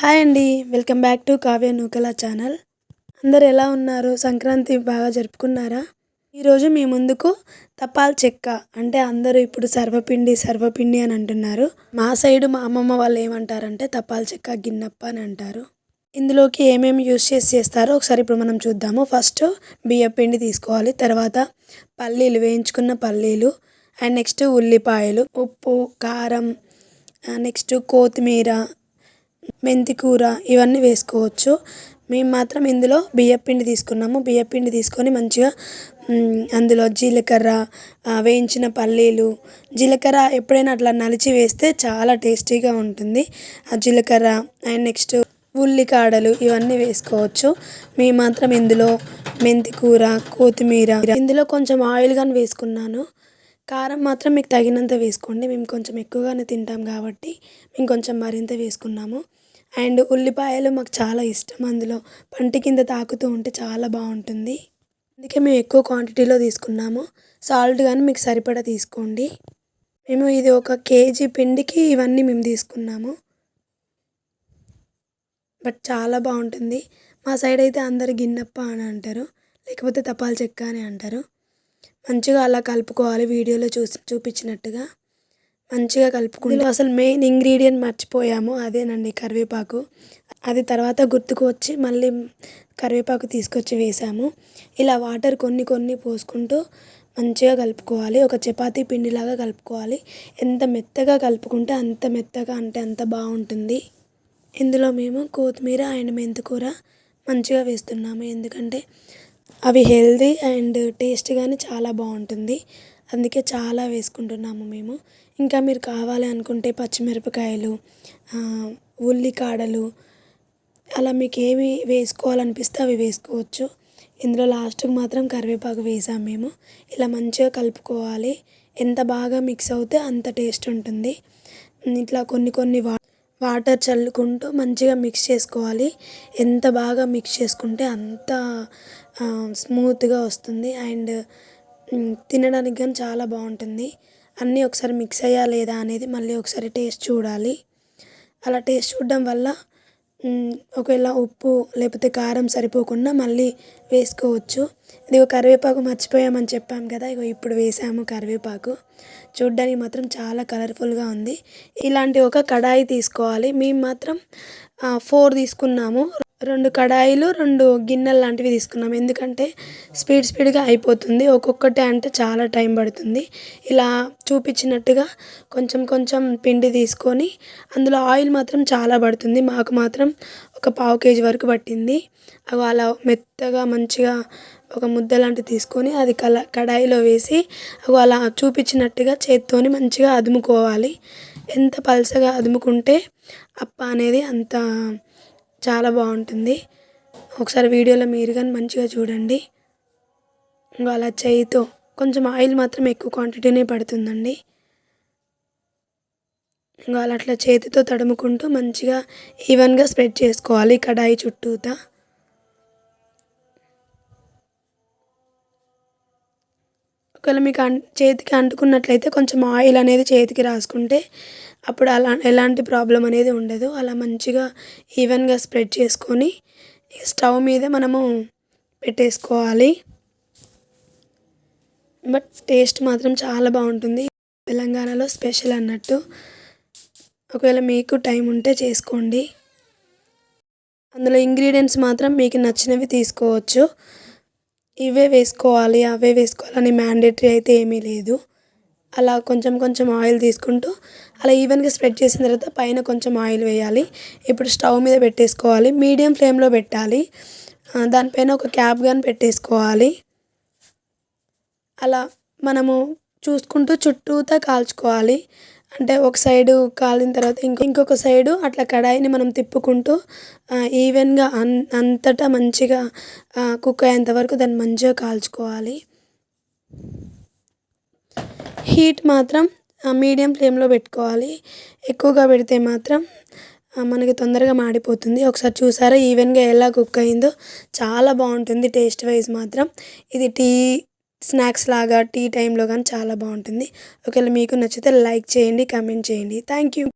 Hi అండి. Welcome back to Kavya Nookala channel. అందరు ఎలా ఉన్నారు? సంక్రాంతి బాగా జరుపుకున్నారా? ఈరోజు మీ ముందుకు తపాల్ చెక్క అంటే అందరూ ఇప్పుడు సర్వపిండి అని అంటున్నారు. మా సైడు మా అమ్మమ్మ వాళ్ళు ఏమంటారంటే తపాల్ చెక్క గిన్నెప్ప అని అంటారు. ఇందులోకి ఏమేమి యూస్ చేస్తారో ఒకసారి ఇప్పుడు మనం చూద్దాము. ఫస్ట్ బియ్యపిండి తీసుకోవాలి, తర్వాత పల్లీలు, వేయించుకున్న పల్లీలు, అండ్ నెక్స్ట్ ఉల్లిపాయలు, ఉప్పు, కారం, నెక్స్ట్ కొత్తిమీర, మెంతి కూర ఇవన్నీ వేసుకోవచ్చు. మేము మాత్రం ఇందులో బియ్యపిండి తీసుకున్నాము. బియ్యపిండి తీసుకొని మంచిగా అందులో జీలకర్ర, వేయించిన పల్లీలు, జీలకర్ర ఎప్పుడైనా అట్లా నలిచి వేస్తే చాలా టేస్టీగా ఉంటుంది. ఆ జీలకర్ర అండ్ నెక్స్ట్ ఉల్లికాడలు ఇవన్నీ వేసుకోవచ్చు. మేము మాత్రం ఇందులో మెంతి కూర, కొత్తిమీర, ఇందులో కొంచెం ఆయిల్ కానీ వేసుకున్నాను. కారం మాత్రం మీకు తగినంత వేసుకోండి. మేము కొంచెం ఎక్కువగానే తింటాం కాబట్టి మేము కొంచెం మరింత వేసుకున్నాము. అండ్ ఉల్లిపాయలు మాకు చాలా ఇష్టం. అందులో పంటి కింద తాకుతూ ఉంటే చాలా బాగుంటుంది. అందుకే మేము ఎక్కువ క్వాంటిటీలో తీసుకున్నాము. సాల్ట్ కానీ మీకు సరిపడా తీసుకోండి. మేము ఇది 1 కేజీ పిండికి ఇవన్నీ మేము తీసుకున్నాము. బట్ చాలా బాగుంటుంది. మా సైడ్ అయితే అందరు గిన్నెప్ప అని అంటారు, లేకపోతే తపాల్ చెక్క అని అంటారు. మంచిగా అలా కలుపుకోవాలి. వీడియోలో చూపించినట్టుగా మంచిగా కలుపుకుంటూ అసలు మెయిన్ ఇంగ్రీడియంట్ మర్చిపోయాము, అదేనండి కరివేపాకు. అది తర్వాత గుర్తుకు వచ్చి మళ్ళీ కరివేపాకు తీసుకొచ్చి వేసాము. ఇలా వాటర్ కొన్ని కొన్ని పోసుకుంటూ మంచిగా కలుపుకోవాలి. ఒక చపాతీ పిండిలాగా కలుపుకోవాలి. ఎంత మెత్తగా కలుపుకుంటే అంత మెత్తగా అంటే అంత బాగుంటుంది. ఇందులో మేము కొత్తిమీర అండ్ మెంతికూర మంచిగా వేస్తున్నాము. ఎందుకంటే అవి హెల్దీ అండ్ టేస్ట్ కానీ చాలా బాగుంటుంది. అందుకే చాలా వేసుకుంటున్నాము మేము. ఇంకా మీరు కావాలి అనుకుంటే పచ్చిమిరపకాయలు, ఉల్లికాడలు, అలా మీకు ఏమి వేసుకోవాలనిపిస్తే అవి వేసుకోవచ్చు. ఇందులో లాస్ట్కి మాత్రం కరివేపాకు వేసాము మేము. ఇలా మంచిగా కలుపుకోవాలి. ఎంత బాగా మిక్స్ అవుతే అంత టేస్ట్ ఉంటుంది. ఇట్లా కొన్ని కొన్ని వాటర్ చల్లుకుంటూ మంచిగా మిక్స్ చేసుకోవాలి. ఎంత బాగా మిక్స్ చేసుకుంటే అంత స్మూత్గా వస్తుంది అండ్ తినడానికి కానీ చాలా బాగుంటుంది. అన్నీ ఒకసారి మిక్స్ అయ్యా లేదా అనేది మళ్ళీ ఒకసారి టేస్ట్ చూడాలి. అలా టేస్ట్ చూడడం వల్ల ఒకవేళ ఉప్పు లేకపోతే కారం సరిపోకుండా మళ్ళీ వేసుకోవచ్చు. ఇదిగో కరివేపాకు మర్చిపోయామని చెప్పాం కదా, ఇగో ఇప్పుడు వేసాము కరివేపాకు. చూడ్డానికి మాత్రం చాలా కలర్ఫుల్గా ఉంది. ఇలాంటి ఒక కడాయి తీసుకోవాలి. మేము మాత్రం 4 తీసుకున్నాము. 2 కడాయిలు, 2 గిన్నెలు లాంటివి తీసుకున్నాము. ఎందుకంటే స్పీడ్గా అయిపోతుంది. ఒక్కొక్కటి అంటే చాలా టైం పడుతుంది. ఇలా చూపించినట్టుగా కొంచెం కొంచెం పిండి తీసుకొని అందులో ఆయిల్ మాత్రం చాలా పడుతుంది. మాకు మాత్రం ఒక 1/2 కేజీ వరకు పట్టింది. అలా మెత్తగా మంచిగా ఒక ముద్ద లాంటివి తీసుకొని అది కడాయిలో వేసి అలా చూపించినట్టుగా చేత్తోని మంచిగా అదుముకోవాలి. ఎంత పలచగా అదుముకుంటే అప్ప అనేది అంత చాలా బాగుంటుంది. ఒకసారి వీడియోలో మీరు కానీ మంచిగా చూడండి. అలా చేయితో కొంచెం ఆయిల్ మాత్రం ఎక్కువ క్వాంటిటీనే పడుతుందండి. అలా అట్లా చేతితో తడుముకుంటూ మంచిగా ఈవెన్గా స్ప్రెడ్ చేసుకోవాలి కడాయి చుట్టూతా. ఒకవేళ మీకు చేతికి అంటుకున్నట్లయితే కొంచెం ఆయిల్ అనేది చేతికి రాసుకుంటే అప్పుడు ఎలాంటి ప్రాబ్లం అనేది ఉండదు. అలా మంచిగా ఈవెన్గా స్ప్రెడ్ చేసుకొని స్టవ్ మీద మనము పెట్టేసుకోవాలి. బట్ టేస్ట్ మాత్రం చాలా బాగుంటుంది. తెలంగాణలో స్పెషల్ అన్నట్టు. ఒకవేళ మీకు టైం ఉంటే చేసుకోండి. అందులో ఇంగ్రీడియంట్స్ మాత్రం మీకు నచ్చినవి తీసుకోవచ్చు. ఇవే వేసుకోవాలి అవే వేసుకోవాలని మ్యాండేటరీ అయితే ఏమీ లేదు. అలా కొంచెం కొంచెం ఆయిల్ తీసుకుంటూ అలా ఈవెన్గా స్ప్రెడ్ చేసిన తర్వాత పైన కొంచెం ఆయిల్ వేయాలి. ఇప్పుడు స్టవ్ మీద పెట్టేసుకోవాలి. మీడియం ఫ్లేమ్లో పెట్టాలి. దానిపైన ఒక క్యాప్ కానీ పెట్టేసుకోవాలి. అలా మనము చూసుకుంటూ చుట్టూతా కాల్చుకోవాలి. అంటే ఒక సైడు కాలిన తర్వాత ఇంకొక సైడు అట్లా కడాయిని మనం తిప్పుకుంటూ ఈవెన్గా అంతటా మంచిగా కుక్ అయ్యేంత వరకు దాన్ని మంచిగా కాల్చుకోవాలి. హీట్ మాత్రం మీడియం ఫ్లేమ్లో పెట్టుకోవాలి. ఎక్కువగా పెడితే మాత్రం మనకి తొందరగా మాడిపోతుంది. ఒకసారి చూసారా ఈవెన్గా ఎలా కుక్ అయిందో? చాలా బాగుంటుంది టేస్ట్ వైజ్ మాత్రం. ఇది స్నాక్స్ లాగా టీ టైంలో కానీ చాలా బాగుంటుంది. ఒకవేళ మీకు నచ్చితే లైక్ చేయండి, కామెంట్ చేయండి. Thank you.